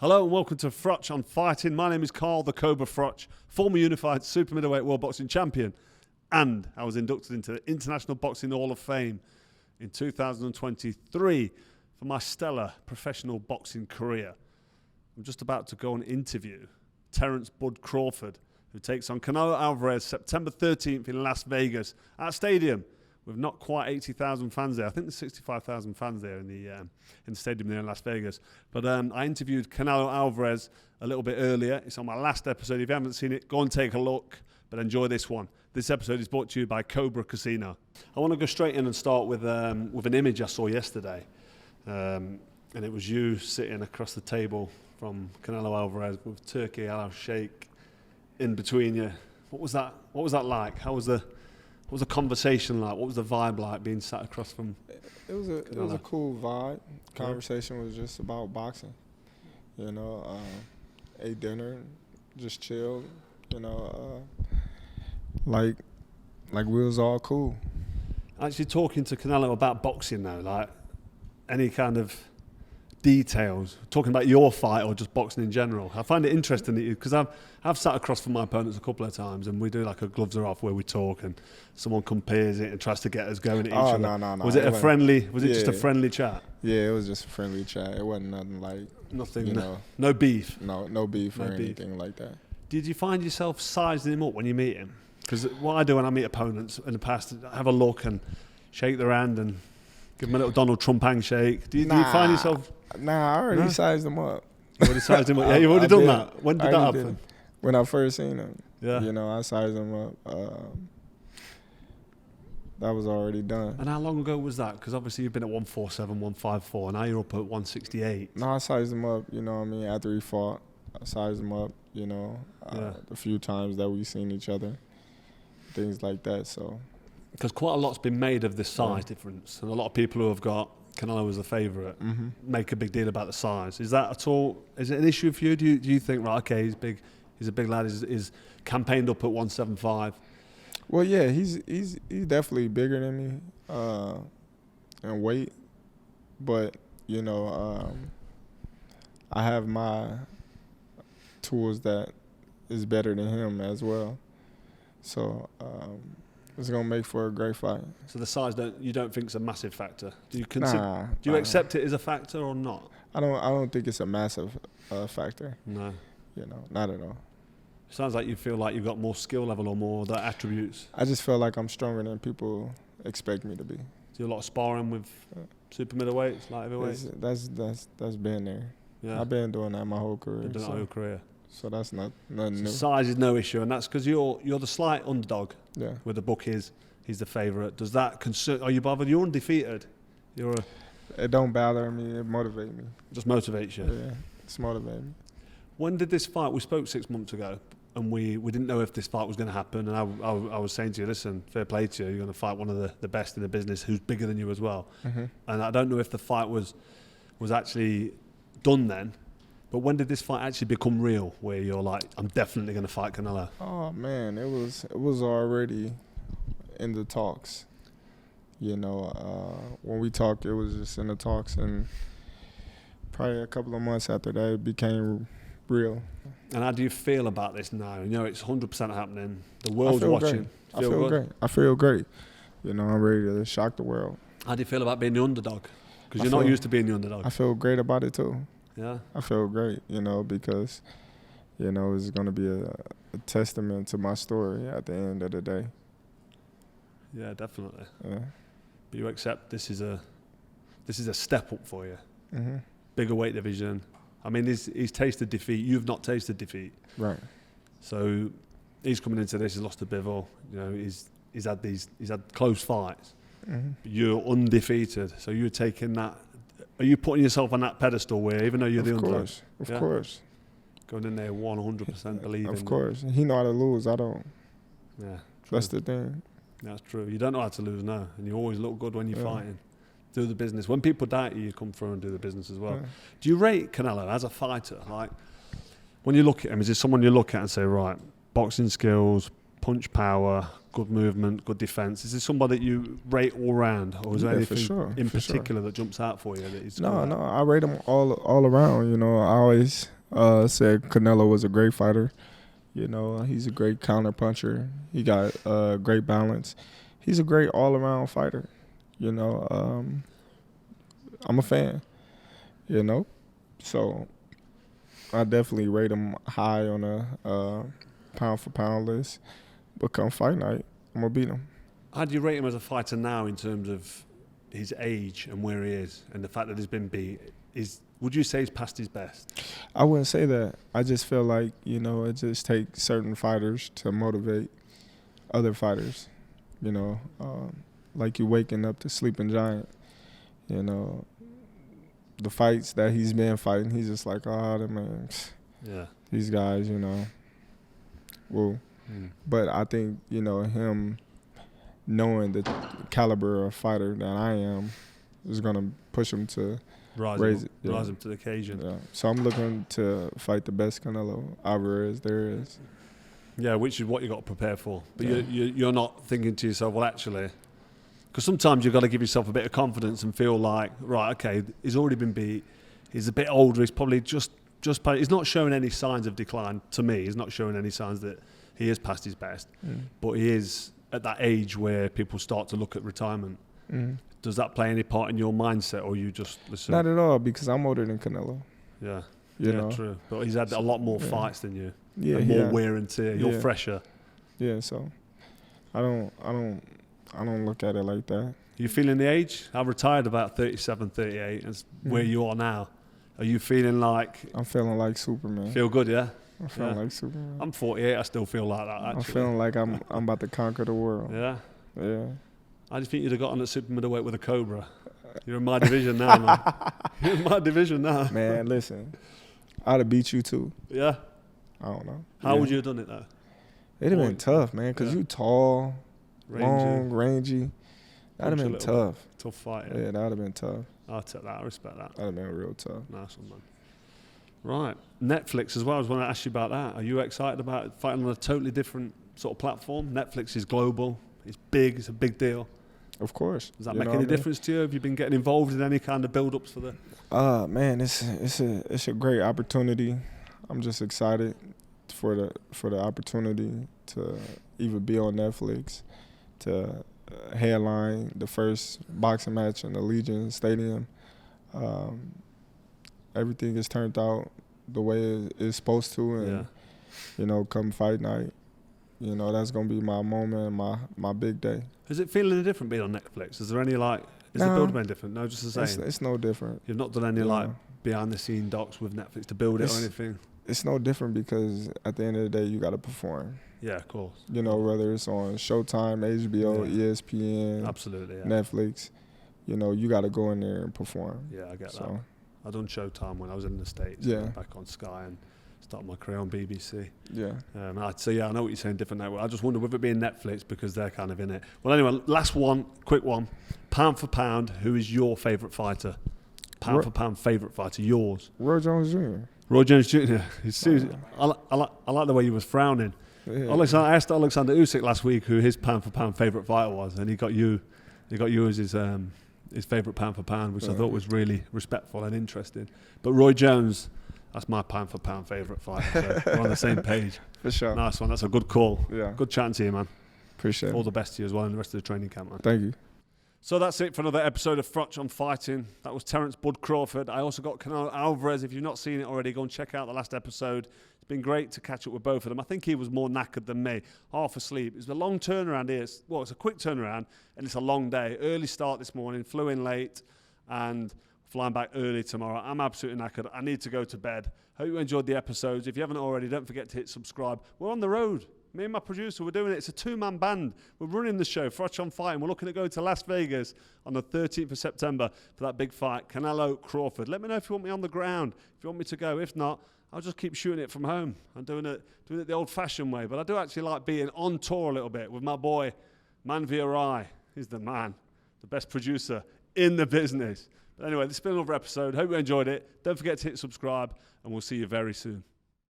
Hello and welcome to Froch on Fighting. My name is Carl the Cobra Froch, former unified super middleweight world boxing champion, and I was inducted into the International Boxing Hall of Fame in 2023 for my stellar professional boxing career. I'm just about to go and interview Terence "Bud" Crawford, who takes on Canelo Alvarez September 13th in Las Vegas at a stadium with not quite 80,000 fans there. I think there's 65,000 fans there in the stadium there in Las Vegas. But I interviewed Canelo Alvarez a little bit earlier. It's on my last episode. If you haven't seen it, go and take a look. But enjoy this one. This episode is brought to you by Cobra Casino. I want to go straight in and start with an image I saw yesterday. And it was you sitting across the table from Canelo Alvarez with Turkey al Sheikh in between you. What was that like? What was the conversation like? What was the vibe like being sat across from? It was a cool vibe. Conversation was just about boxing. You know, ate dinner, just chilled. You know, like we was all cool. Actually, talking to Canelo about boxing now, like any kind of details, talking about your fight or just boxing in general. I find it interesting that because I've sat across from my opponents a couple of times and we do like a gloves are off where we talk and someone compares it and tries to get us going at each other. No. Was it just a friendly chat? Yeah, it was just a friendly chat. It wasn't nothing like no beef. No beef or anything like that. Did you find yourself sizing him up when you meet him? Because what I do when I meet opponents in the past, I have a look and shake their hand and give them a little Donald Trump handshake. Do you find yourself? Nah, I already sized him up. You already sized him up? Yeah, you've already done that? When did that happen? When I first seen him. Yeah. You know, I sized him up. That was already done. And how long ago was that? Because obviously you've been at 147, 154, and now you're up at 168. No, I sized him up, you know what I mean, after he fought. I sized him up, you know, a few times that we've seen each other, things like that, so. Because quite a lot's been made of this size difference, and a lot of people who have got Canelo as a favourite make a big deal about the size. Is that at all? Is it an issue for you? Do you think, right? Okay, he's big. He's a big lad. He's campaigned up at 175. Well, yeah, he's definitely bigger than me in weight, but you know, I have my tools that is better than him as well. So. It's gonna make for a great fight. So the size you don't think is a massive factor? Do you consider? Do you accept it as a factor or not? I don't think it's a massive factor. No. You know, not at all. It sounds like you feel like you've got more skill level or more the attributes. I just feel like I'm stronger than people expect me to be. Do a lot of sparring with super middleweights, light heavyweights? That's been there. Yeah. I've been doing that my whole career. You've done that whole career. So that's nothing new. Size is no issue, and that's because you're the slight underdog. Yeah. With the book he's the favourite. Does that concern? Are you bothered? You're undefeated. It don't bother me. It motivates me. Just motivates you. Yeah, it's motivating me. When did this fight? We spoke 6 months ago, and we didn't know if this fight was going to happen. And I was saying to you, listen, fair play to you. You're going to fight one of the best in the business, who's bigger than you as well. Mm-hmm. And I don't know if the fight was actually done then. But when did this fight actually become real, where you're like, I'm definitely going to fight Canelo? Oh, man, it was already in the talks. You know, when we talked, it was just in the talks. And probably a couple of months after that, it became real. And how do you feel about this now? You know, it's 100% happening. The world's watching. I feel great. I feel great. You know, I'm ready to shock the world. How do you feel about being the underdog? Because you're not used to being the underdog. I feel great about it, too. Yeah, I feel great, you know, because, you know, it's going to be a testament to my story at the end of the day. Yeah, definitely. Yeah. But you accept this is a step up for you. Mm-hmm. Bigger weight division. I mean, he's tasted defeat. You've not tasted defeat. Right. So he's coming into this. He's lost to Bivol. You know, he's had close fights. Mm-hmm. But you're undefeated. So you're taking that. Are you putting yourself on that pedestal where even though you're the underdog? Of course. Going in there 100% believing. Of course. He know how to lose. I don't. Yeah. True. That's the thing. That's true. You don't know how to lose now. And you always look good when you're fighting. Do the business. When people doubt you, you come through and do the business as well. Yeah. Do you rate Canelo as a fighter? Like, when you look at him, is it someone you look at and say, right, boxing skills, punch power, good movement, good defense. Is this somebody that you rate all round, or is there anything in particular that jumps out for you that is No, I rate him all around. You know, I always said Canelo was a great fighter. You know, he's a great counter puncher. He got great balance. He's a great all around fighter. You know, I'm a fan. You know, so I definitely rate him high on a pound for pound list. But come fight night, I'm gonna beat him. How do you rate him as a fighter now in terms of his age and where he is, and the fact that he's been beat? Would you say he's past his best? I wouldn't say that. I just feel like, you know, it just takes certain fighters to motivate other fighters. You know, like you waking up the sleeping giant. You know, the fights that he's been fighting, he's just like, man, yeah, these guys, you know, woo. But I think, you know, him knowing the caliber of fighter that I am is going to push him to rise him to the occasion. Yeah. So I'm looking to fight the best Canelo Alvarez there is. Yeah, which is what you got to prepare for. But you're not thinking to yourself, well, actually, because sometimes you've got to give yourself a bit of confidence and feel like, right, okay, he's already been beat. He's a bit older. He's probably just he's not showing any signs of decline to me. He's not showing any signs that he is past his best. But he is at that age where people start to look at retirement. Does that play any part in your mindset, or you just listen? Not at all, because I'm older than Canelo. Yeah, you know? True. But he's had a lot more fights than you. Yeah, and more wear and tear. You're fresher. Yeah, so I don't look at it like that. You feeling the age? I retired about 37, 38. That's where you are now. Are you feeling like? I'm feeling like Superman. Feel good, yeah? I'm feeling like Superman. I'm 48. I still feel like that, actually. I'm feeling like I'm about to conquer the world. Yeah? Yeah. I just think you'd have got on at super middleweight with a Cobra. You're in my division now, man. You're in my division now. Man, listen. I'd have beat you, too. Yeah? I don't know. How would you have done it, though? It'd have been tough, man, because you tall, long, rangy. That'd have been tough. Tough fight, yeah. Yeah, that would have been tough. I'll take that. I respect that. That'd have been real tough. Nice one, man. Right. Netflix as well. I was going to ask you about that. Are you excited about fighting on a totally different sort of platform? Netflix is global. It's big. It's a big deal. Of course. Does that make any difference to you? Have you been getting involved in any kind of build-ups for the? Man, it's a great opportunity. I'm just excited for the opportunity to even be on Netflix, to headline the first boxing match in the Legion Stadium. Everything has turned out the way it's supposed to, and you know, come fight night, you know, that's gonna be my moment, my big day. Is it feeling any different being on Netflix? Is there any is the build been different? No, just the same. It's no different. You've not done any behind the scene docs with Netflix to build it or anything? It's no different, because at the end of the day, you got to perform. Yeah, of course. You know, whether it's on Showtime, HBO, ESPN, absolutely, Netflix, you know, you got to go in there and perform. Yeah, I get that. I done Showtime when I was in the States. Yeah. Back on Sky and started my career on BBC. Yeah. So I know what you're saying, different network. I just wonder with it being Netflix, because they're kind of in it. Well, anyway, last one, quick one. Pound for pound, who is your favourite fighter? Pound for pound favourite fighter, yours? Roy Jones Jr. Roy Jones Jr. I like the way he was frowning. Yeah. I asked Alexander Usyk last week who his pound for pound favourite fighter was, and he got you as his favourite pound for pound, which I thought was really respectful and interesting. But Roy Jones, that's my pound for pound favourite fighter. So we're on the same page. For sure. Nice one. That's a good call. Yeah. Good chatting to you, man. Appreciate it. All the best to you as well in the rest of the training camp, man. Thank you. So that's it for another episode of Froch on Fighting. That was Terence Bud Crawford. I also got Canelo Alvarez. If you've not seen it already, go and check out the last episode. It's been great to catch up with both of them. I think he was more knackered than me, half asleep. It was a long turnaround here. It's a quick turnaround, and it's a long day. Early start this morning, flew in late, and flying back early tomorrow. I'm absolutely knackered. I need to go to bed. Hope you enjoyed the episodes. If you haven't already, don't forget to hit subscribe. We're on the road. Me and my producer, we're doing it. It's a two-man band. We're running the show, Froch on Fighting. We're looking at going to Las Vegas on the 13th of September for that big fight, Canelo Crawford. Let me know if you want me on the ground, if you want me to go. If not, I'll just keep shooting it from home. I'm doing it the old-fashioned way. But I do actually like being on tour a little bit with my boy, Man via Rai. He's the man, the best producer in the business. But anyway, this has been another episode. Hope you enjoyed it. Don't forget to hit subscribe, and we'll see you very soon.